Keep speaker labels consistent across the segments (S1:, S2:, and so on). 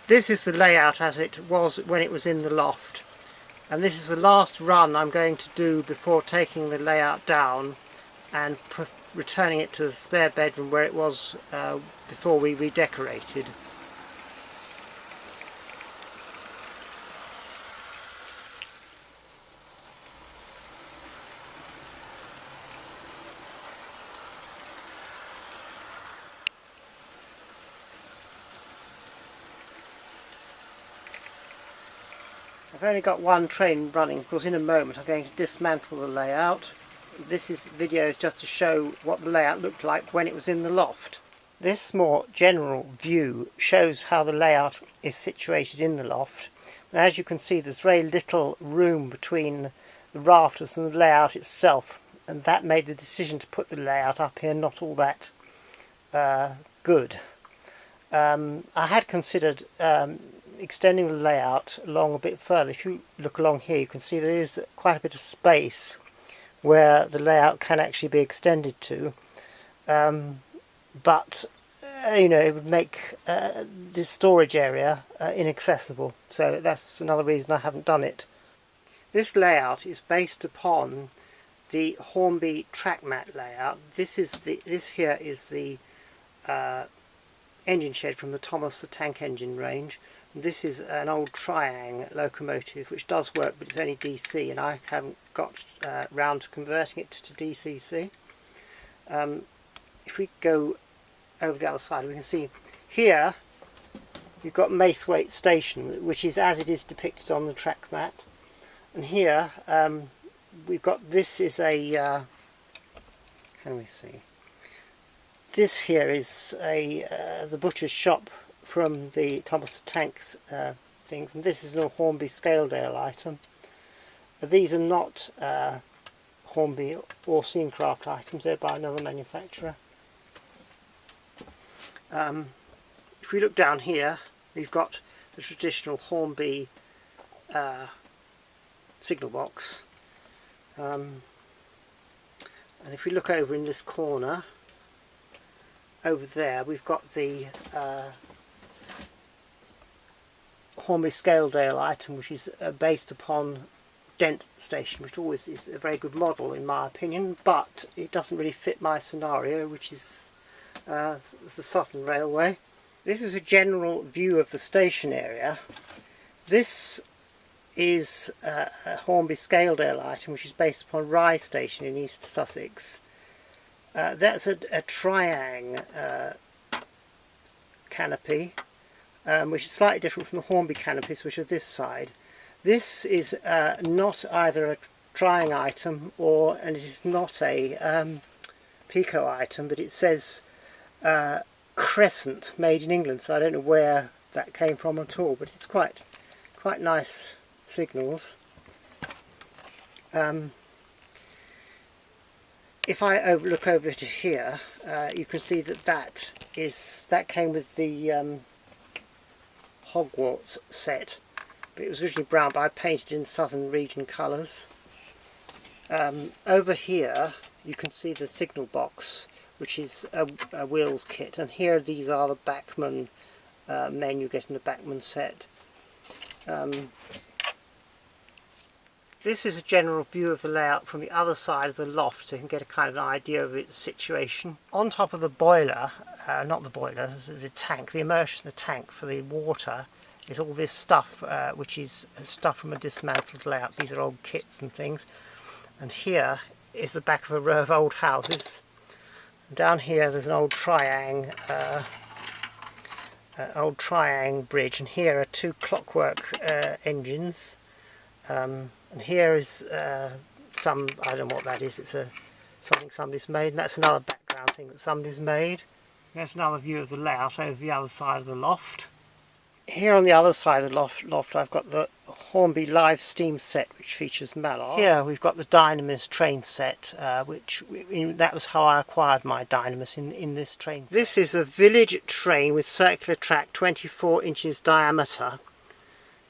S1: This is the layout as it was when it was in the loft, and this is the last run I'm going to do before taking the layout down and returning it to the spare bedroom where it was before we redecorated. I've only got one train running because in a moment I'm going to dismantle the layout. This video is just to show what the layout looked like when it was in the loft. This more general view shows how the layout is situated in the loft. And as you can see, there's very little room between the rafters and the layout itself, and that made the decision to put the layout up here not all that good. I had considered extending the layout along a bit further. If you look along here, you can see there is quite a bit of space where the layout can actually be extended to, but you know, it would make this storage area inaccessible, so that's another reason I haven't done it. This layout is based upon the Hornby Trakmat layout. This here is the engine shed from the Thomas the Tank Engine range. This is an old Triang locomotive which does work, but it's only DC, and I haven't got round to converting it to DCC. If we go over the other side, we can see here you've got Maithwaite Station, which is as it is depicted on the TrackMat, and here we've got, this is a can we see, this here is a the butcher's shop from the Thomas the Tank's things, and this is a Hornby Scaledale item. These are not Hornby or Scencraft items, they're by another manufacturer. If we look down here, we've got the traditional Hornby signal box, and if we look over in this corner, over there we've got the Hornby Scaledale item, which is based upon Dent Station, which always is a very good model in my opinion, but it doesn't really fit my scenario, which is the Southern Railway. This is a general view of the station area. This is a Hornby Scaledale item, which is based upon Rye Station in East Sussex. That's a Triang canopy, which is slightly different from the Hornby canopies, which are this side. This is not either a Triang item and it is not a Pico item, but it says Crescent, made in England, so I don't know where that came from at all, but it's quite nice signals. If I look over to here, you can see that came with the Hogwarts set, but it was originally brown, but I painted in Southern region colours. Over here you can see the signal box, which is a wheels kit, and here these are the Backman men you get in the Backman set. This is a general view of the layout from the other side of the loft, so you can get a kind of an idea of its situation. On top of the boiler, not the boiler, the tank, the immersion of the tank for the water, is all this stuff, which is stuff from a dismantled layout. These are old kits and things. And here is the back of a row of old houses. And down here there's an old Triang bridge, and here are two Clockwork engines. And here is some, I don't know what that is, it's something somebody's made, and that's another background thing that somebody's made. There's another view of the layout over the other side of the loft. Here on the other side of the loft I've got the Hornby Live Steam set, which features Mallard. Here we've got the Dynamis train set, that was how I acquired my Dynamis in this train set. This is a village train with circular track, 24 inches diameter.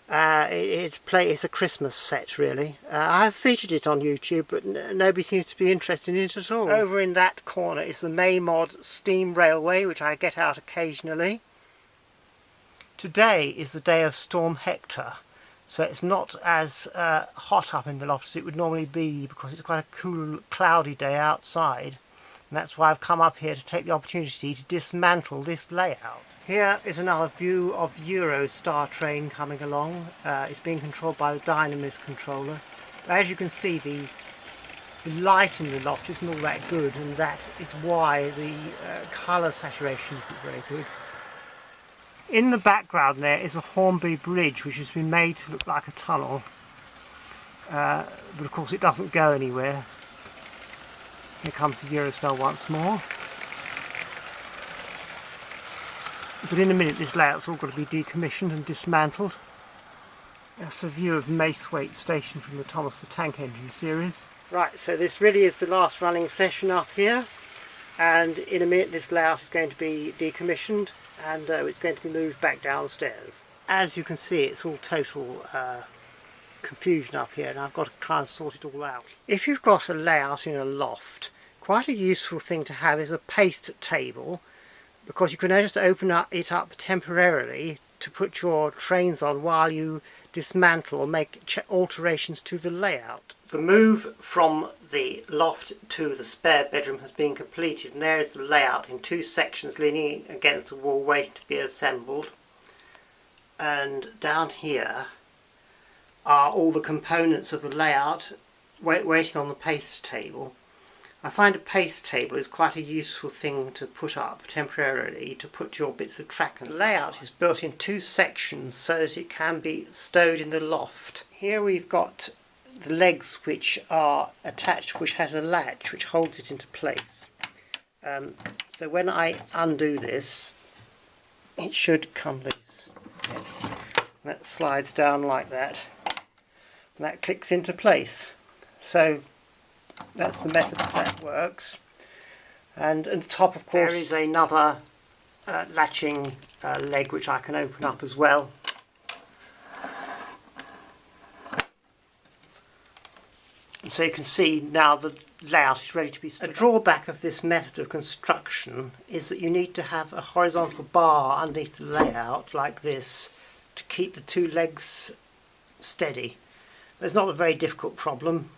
S1: It's a Christmas set really. I have featured it on YouTube, but nobody seems to be interested in it at all. Over in that corner is the Maymod steam railway, which I get out occasionally. Today is the day of Storm Hector, so it's not as hot up in the loft as it would normally be because it's quite a cool, cloudy day outside, and that's why I've come up here to take the opportunity to dismantle this layout. Here is another view of the Eurostar train coming along. It's being controlled by the Dynamis controller. As you can see, the light in the loft isn't all that good, and that is why the colour saturation isn't very good. In the background there is a Hornby bridge which has been made to look like a tunnel, but of course it doesn't go anywhere. Here comes the Eurostar once more. But in a minute this layout's all got to be decommissioned and dismantled. That's a view of Macewaite Station from the Thomas the Tank Engine series. Right, so this really is the last running session up here, and in a minute this layout is going to be decommissioned and it's going to be moved back downstairs. As you can see, it's all total confusion up here, and I've got to try and sort it all out. If you've got a layout in a loft, quite a useful thing to have is a paste table, because you can just open it up temporarily to put your trains on while you dismantle or make alterations to the layout. The move from the loft to the spare bedroom has been completed, and there is the layout in two sections leaning against the wall waiting to be assembled. And down here are all the components of the layout waiting on the paste table. I find a paste table is quite a useful thing to put up temporarily to put your bits of track and layout is built in two sections so that it can be stowed in the loft. Here we've got the legs which are attached, which has a latch which holds it into place. So when I undo this, it should come loose. Yes. That slides down like that, and that clicks into place. So that's the method that works. And at the top, of course, there is another latching leg which I can open up as well. And so you can see now the layout is ready to be stood. A drawback of this method of construction is that you need to have a horizontal bar underneath the layout like this to keep the two legs steady. But it's not a very difficult problem.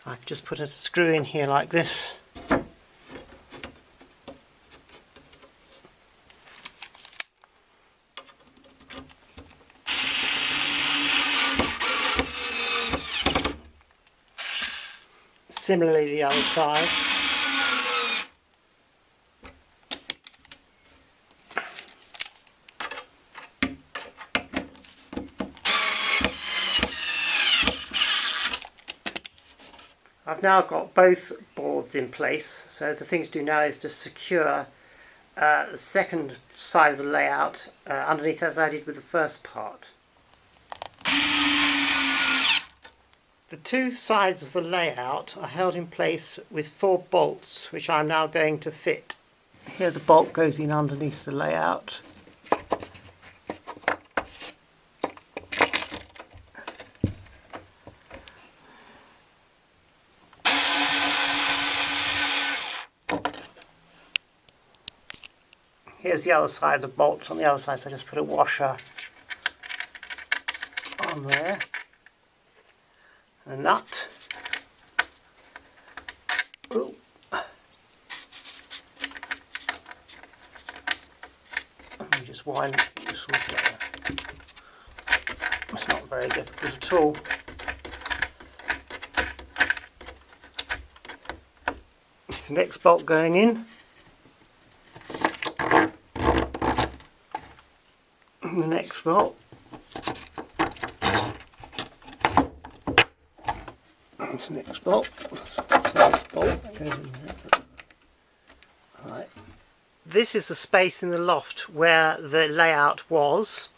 S1: I can just put a screw in here like this. Similarly the other side. I've now got both boards in place, so the thing to do now is to secure the second side of the layout underneath as I did with the first part. The two sides of the layout are held in place with 4 bolts, which I'm now going to fit. Here the bolt goes in underneath the layout. Here's the other side, the bolts on the other side, so I just put a washer on there. A nut. Ooh. And we just wind this all together. It's not very difficult at all. It's the next bolt going in. And the next bolt. The next bolt. Next bolt that goes in there. Right. This is the space in the loft where the layout was.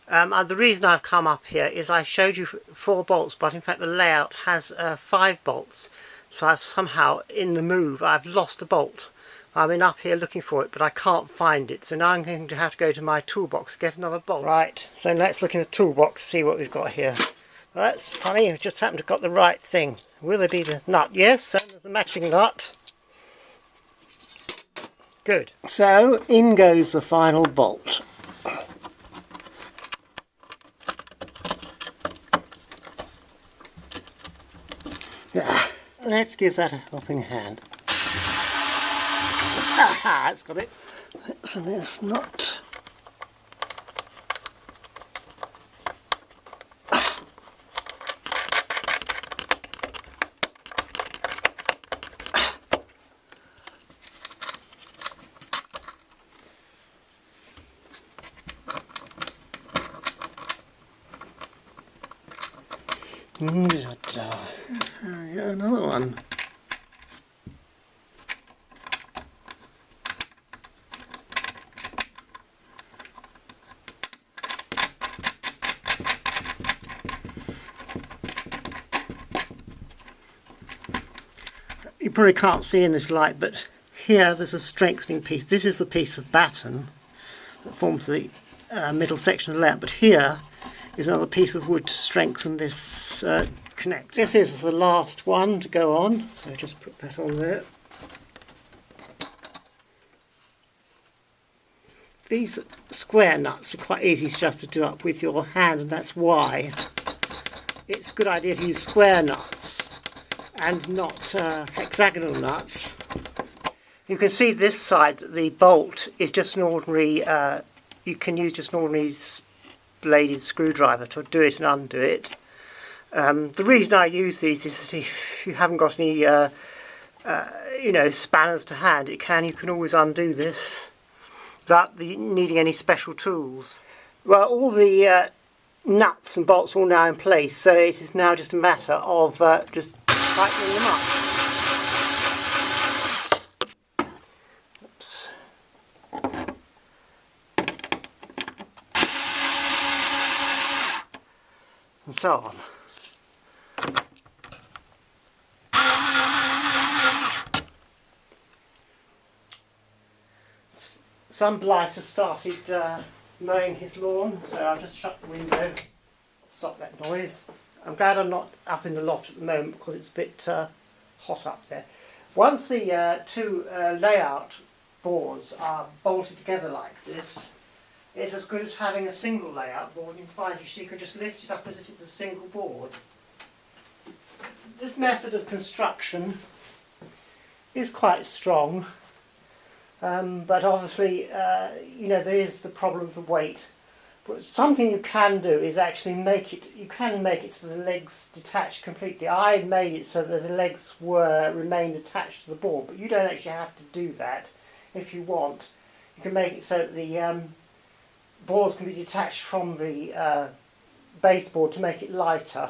S1: And the reason I've come up here is I showed you 4 bolts, but in fact the layout has 5 bolts. So I've somehow, in the move, I've lost a bolt. I've been up here looking for it, but I can't find it. So now I'm going to have to go to my toolbox to get another bolt. Right, so let's look in the toolbox, see what we've got here. Well, that's funny, we just happened to got the right thing. Will there be the nut? Yes, and there's a matching nut. Good. So in goes the final bolt. let's give that a helping hand. Aha, that's got it. So there's not... Another one. You probably can't see in this light, but here there's a strengthening piece. This is the piece of batten that forms the middle section of the layout, but here is another piece of wood to strengthen this connect. This is the last one to go on, so just put that on there. These square nuts are quite easy just to do up with your hand, and that's why it's a good idea to use square nuts and not hexagonal nuts. You can see this side, the bolt is just an ordinary, you can use just an ordinary bladed screwdriver to do it and undo it. The reason I use these is that if you haven't got any you know, spanners to hand, you can always undo this without needing any special tools. Well, all the nuts and bolts are all now in place, so it is now just a matter of just tightening them up. Oops. And so on. Some blight has started mowing his lawn, so I'll just shut the window, stop that noise. I'm glad I'm not up in the loft at the moment because it's a bit hot up there. Once the two layout boards are bolted together like this, it's as good as having a single layout board. You can find you can just lift it up as if it's a single board. This method of construction is quite strong. But obviously, you know, there is the problem of the weight. But something you can do is actually make it, you can make it so the legs detach completely. I made it so that the legs remained attached to the board, but you don't actually have to do that if you want. You can make it so that the boards can be detached from the baseboard to make it lighter.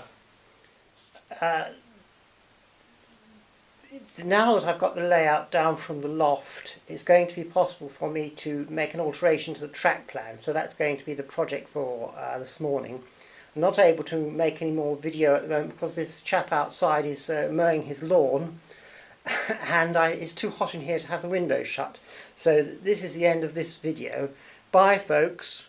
S1: Now that I've got the layout down from the loft, it's going to be possible for me to make an alteration to the track plan, so that's going to be the project for this morning. I'm not able to make any more video at the moment because this chap outside is mowing his lawn and it's too hot in here to have the window shut. So this is the end of this video. Bye folks.